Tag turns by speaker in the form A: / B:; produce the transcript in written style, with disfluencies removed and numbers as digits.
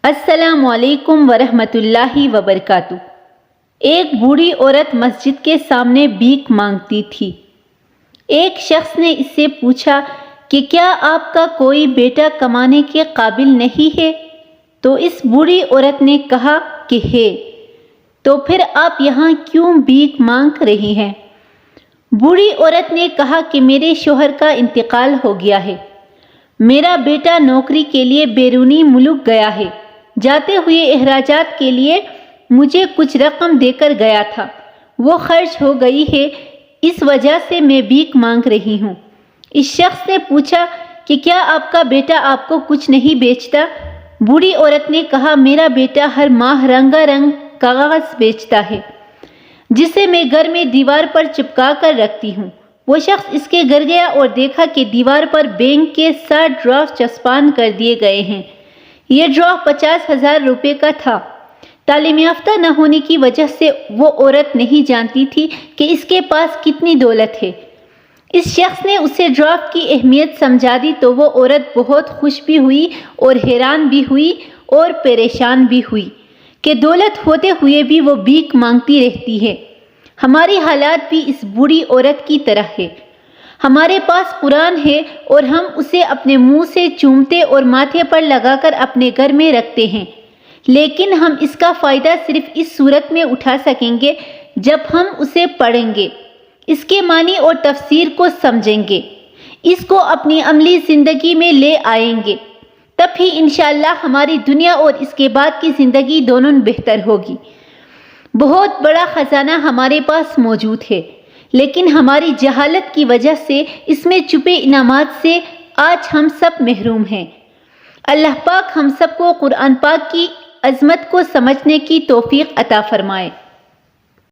A: السلام علیکم ورحمۃ اللہ وبرکاتہ۔ ایک بوڑھی عورت مسجد کے سامنے بھیک مانگتی تھی۔ ایک شخص نے اس سے پوچھا کہ کیا آپ کا کوئی بیٹا کمانے کے قابل نہیں ہے؟ تو اس بوڑھی عورت نے کہا کہ ہے۔ تو پھر آپ یہاں کیوں بھیک مانگ رہی ہیں؟ بوڑھی عورت نے کہا کہ میرے شوہر کا انتقال ہو گیا ہے۔ میرا بیٹا نوکری کے لیے بیرونی ملک گیا ہے۔ جاتے ہوئے اخراجات کے لیے مجھے کچھ رقم دے کر گیا تھا، وہ خرچ ہو گئی ہے، اس وجہ سے میں بھیک مانگ رہی ہوں۔ اس شخص نے پوچھا کہ کیا آپ کا بیٹا آپ کو کچھ نہیں بیچتا؟ بوڑھی عورت نے کہا میرا بیٹا ہر ماہ رنگا رنگ کاغذ بیچتا ہے، جسے میں گھر میں دیوار پر چپکا کر رکھتی ہوں۔ وہ شخص اس کے گھر گیا اور دیکھا کہ دیوار پر بینک کے 60 ڈرافٹ چسپان کر دیے گئے ہیں۔ یہ ڈرافٹ 50,000 روپے کا تھا۔ تعلیم یافتہ نہ ہونے کی وجہ سے وہ عورت نہیں جانتی تھی کہ اس کے پاس کتنی دولت ہے۔ اس شخص نے اسے ڈرافٹ کی اہمیت سمجھا دی تو وہ عورت بہت خوش بھی ہوئی اور حیران بھی ہوئی اور پریشان بھی ہوئی کہ دولت ہوتے ہوئے بھی وہ بھیک مانگتی رہتی ہے۔ ہماری حالات بھی اس بوڑھی عورت کی طرح ہے۔ ہمارے پاس قرآن ہے اور ہم اسے اپنے منہ سے چومتے اور ماتھے پر لگا کر اپنے گھر میں رکھتے ہیں، لیکن ہم اس کا فائدہ صرف اس صورت میں اٹھا سکیں گے جب ہم اسے پڑھیں گے، اس کے معنی اور تفسیر کو سمجھیں گے، اس کو اپنی عملی زندگی میں لے آئیں گے، تب ہی انشاءاللہ ہماری دنیا اور اس کے بعد کی زندگی دونوں بہتر ہوگی۔ بہت بڑا خزانہ ہمارے پاس موجود ہے، لیکن ہماری جہالت کی وجہ سے اس میں چھپے انعامات سے آج ہم سب محروم ہیں۔ اللہ پاک ہم سب کو قرآن پاک کی عظمت کو سمجھنے کی توفیق عطا فرمائے۔